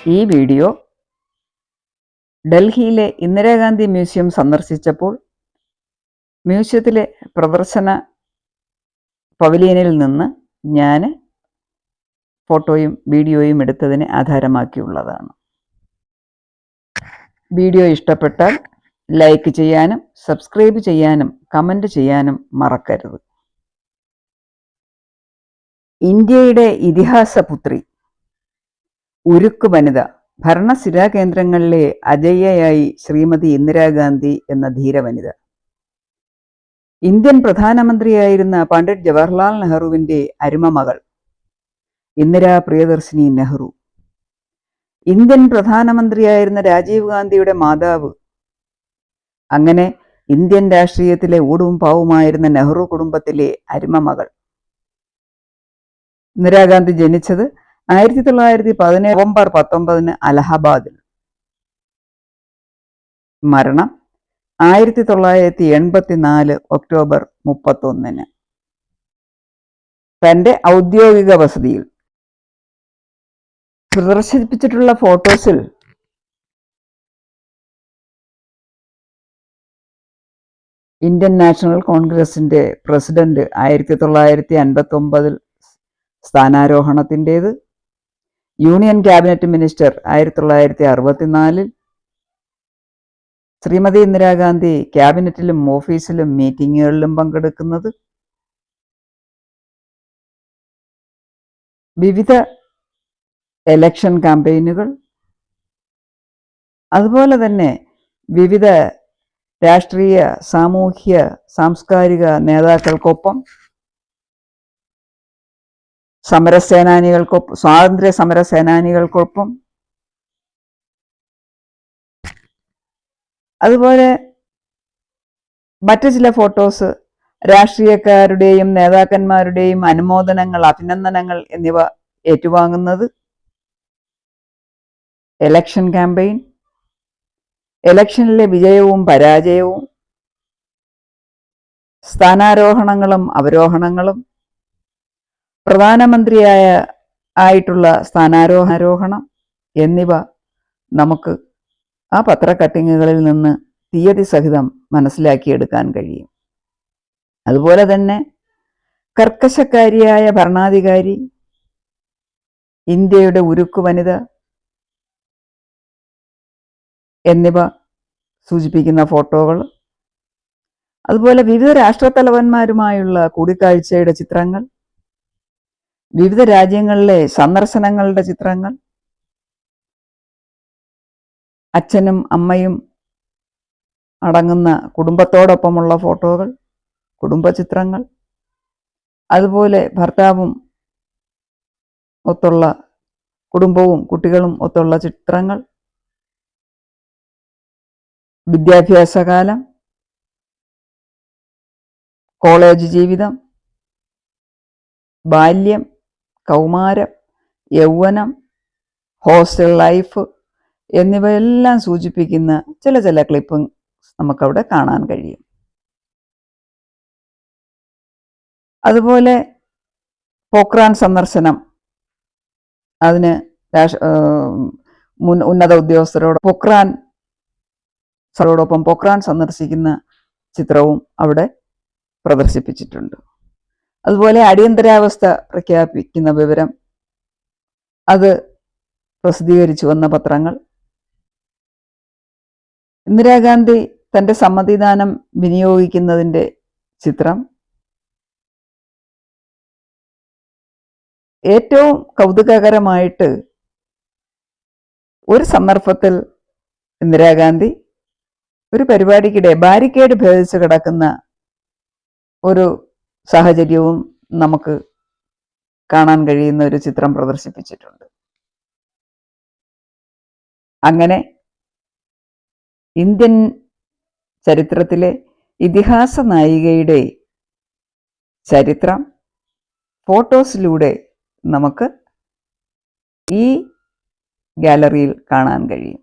ഈ വീഡിയോ ഡൽഹിയിലെ ഇന്ദിരാഗാന്ധി മ്യൂസിയം സന്ദർശിച്ചപ്പോൾ മ്യൂസിയത്തിലെ പ്രദർശന പവലിയനിൽ നിന്ന് ഞാൻ ഫോട്ടോയും വീഡിയോയും എടുത്തതിനെ ആധാരമാക്കിയുള്ളതാണ്. വീഡിയോ ഇഷ്ടപ്പെട്ടാൽ ലൈക്ക് ചെയ്യാനും സബ്സ്ക്രൈബ് ചെയ്യാനും കമൻറ്റ് ചെയ്യാനും മറക്കരുത്. ഇന്ത്യയുടെ ഇതിഹാസപുത്രി, ഉരുക്കു വനിത, ഭരണസിരാ കേന്ദ്രങ്ങളിലെ അജയ്യയായി ശ്രീമതി ഇന്ദിരാഗാന്ധി എന്ന ധീരവനിത, ഇന്ത്യൻ പ്രധാനമന്ത്രിയായിരുന്ന പണ്ഡിറ്റ് ജവഹർലാൽ നെഹ്റുവിൻ്റെ അരുമമകൾ ഇന്ദിരാ പ്രിയദർശിനി നെഹ്റു, ഇന്ത്യൻ പ്രധാനമന്ത്രിയായിരുന്ന രാജീവ് ഗാന്ധിയുടെ മാതാവ്. അങ്ങനെ ഇന്ത്യൻ രാഷ്ട്രീയത്തിലെ ഊടും പാവുമായിരുന്ന നെഹ്റു കുടുംബത്തിലെ അരുമമകൾ. ഇന്ദിരാഗാന്ധി ജനിച്ചത് 1917 നവംബർ 19 അലഹബാദിൽ. മരണം 1984 ഒക്ടോബർ 31. തൻ്റെ ഔദ്യോഗിക വസതിയിൽ പ്രദർശിപ്പിച്ചിട്ടുള്ള ഫോട്ടോസിൽ ഇന്ത്യൻ നാഷണൽ കോൺഗ്രസിൻ്റെ പ്രസിഡന്റ് 1959 സ്ഥാനാരോഹണത്തിൻ്റേത്, union cabinet minister 1964, Shrimati Indira Gandhi ക്യാബിനറ്റിലും ഓഫീസിലും മീറ്റിങ്ങുകളിലും പങ്കെടുക്കുന്നത്, വിവിധ എലക്ഷൻ ക്യാമ്പയിനുകൾ, അതുപോലെ തന്നെ വിവിധ രാഷ്ട്രീയ, സാമൂഹ്യ, സാംസ്കാരിക നേതാക്കൾക്കൊപ്പം, സ്വാതന്ത്ര്യ സമര സേനാനികൾക്കൊപ്പം, അതുപോലെ മറ്റു ചില ഫോട്ടോസ് രാഷ്ട്രീയക്കാരുടെയും നേതാക്കന്മാരുടെയും അനുമോദനങ്ങൾ, അഭിനന്ദനങ്ങൾ എന്നിവ ഏറ്റുവാങ്ങുന്നത്, എലക്ഷൻ ക്യാമ്പയിൻ, എലക്ഷനിലെ വിജയവും പരാജയവും, സ്ഥാനാരോഹണങ്ങളും അവരോഹണങ്ങളും, പ്രധാനമന്ത്രിയായിട്ടുള്ള സ്ഥാനാരോഹണം എന്നിവ നമുക്ക് ആ പത്ര കട്ടിങ്ങുകളിൽ നിന്ന് തീയതി സഹിതം മനസ്സിലാക്കിയെടുക്കാൻ കഴിയും. അതുപോലെ തന്നെ കർക്കശക്കാരിയായ ഭരണാധികാരി, ഇന്ത്യയുടെ ഉരുക്കു വനിത എന്നിവ സൂചിപ്പിക്കുന്ന ഫോട്ടോകൾ, അതുപോലെ വിവിധ രാഷ്ട്രത്തലവന്മാരുമായുള്ള കൂടിക്കാഴ്ചയുടെ ചിത്രങ്ങൾ, വിവിധ രാജ്യങ്ങളിലെ സന്ദർശനങ്ങളുടെ ചിത്രങ്ങൾ, അച്ഛനും അമ്മയും അടങ്ങുന്ന കുടുംബത്തോടൊപ്പമുള്ള ഫോട്ടോകൾ, കുടുംബചിത്രങ്ങൾ, അതുപോലെ ഭർത്താവും ഒത്തുള്ള കുടുംബവും കുട്ടികളും ഒത്തുള്ള ചിത്രങ്ങൾ, വിദ്യാഭ്യാസകാലം, കോളേജ് ജീവിതം, ബാല്യം, കൗമാരം, യൗവനം, ഹോസ്റ്റൽ ലൈഫ് എന്നിവയെല്ലാം സൂചിപ്പിക്കുന്ന ചില ക്ലിപ്പ് നമുക്കവിടെ കാണാൻ കഴിയും. അതുപോലെ പോക്രാൻ സന്ദർശനം, അതിന് ഉന്നത ഉദ്യോഗസ്ഥരോടൊപ്പം പോക്രാൻ സന്ദർശിക്കുന്ന ചിത്രവും അവിടെ പ്രദർശിപ്പിച്ചിട്ടുണ്ട്. അതുപോലെ അടിയന്തരാവസ്ഥ പ്രഖ്യാപിക്കുന്ന വിവരം അത് പ്രസിദ്ധീകരിച്ചു വന്ന പത്രങ്ങൾ, ഇന്ദിരാഗാന്ധി തൻ്റെ സമ്മതിദാനം വിനിയോഗിക്കുന്നതിൻ്റെ ചിത്രം, ഏറ്റവും കൗതുകകരമായിട്ട് ഒരു സന്ദർഭത്തിൽ ഇന്ദിരാഗാന്ധി ഒരു പരിപാടിക്കിടെ ബാരിക്കേഡ് ഭേദിച്ച് കിടക്കുന്ന ഒരു സാഹചര്യവും നമുക്ക് കാണാൻ കഴിയുന്ന ഒരു ചിത്രം പ്രദർശിപ്പിച്ചിട്ടുണ്ട്. അങ്ങനെ ഇന്ത്യൻ ചരിത്രത്തിലെ ഇതിഹാസ നായികയുടെ ചരിത്രം ഫോട്ടോസിലൂടെ നമുക്ക് ഈ ഗാലറിയിൽ കാണാൻ കഴിയും.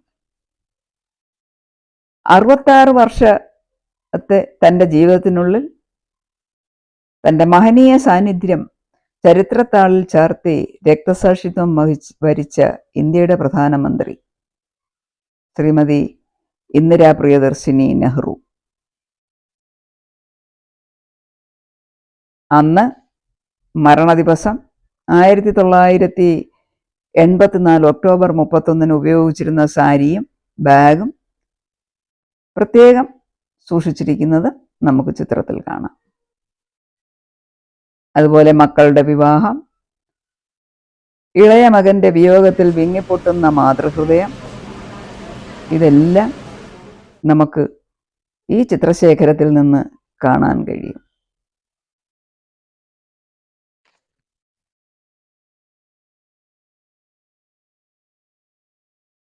66 വർഷത്തെ തൻ്റെ ജീവിതത്തിനുള്ളിൽ തൻ്റെ മഹനീയ സാന്നിധ്യം ചരിത്രത്താളിൽ ചാർത്തി രക്തസാക്ഷിത്വം വരിച്ച ഇന്ത്യയുടെ പ്രധാനമന്ത്രി ശ്രീമതി ഇന്ദിരാ പ്രിയദർശിനി നെഹ്റു. അന്ന് മരണദിവസം 1984 ഒക്ടോബർ 31 ഉപയോഗിച്ചിരുന്ന സാരിയും ബാഗും പ്രത്യേകം സൂക്ഷിച്ചിരിക്കുന്നത് നമുക്ക് ചിത്രത്തിൽ കാണാം. അതുപോലെ മക്കളുടെ വിവാഹം, ഇളയ മകന്റെ വിയോഗത്തിൽ വിങ്ങിപ്പൊട്ടുന്ന മാതൃഹൃദയം, ഇതെല്ലാം നമുക്ക് ഈ ചിത്രശേഖരത്തിൽ നിന്ന് കാണാൻ കഴിയും.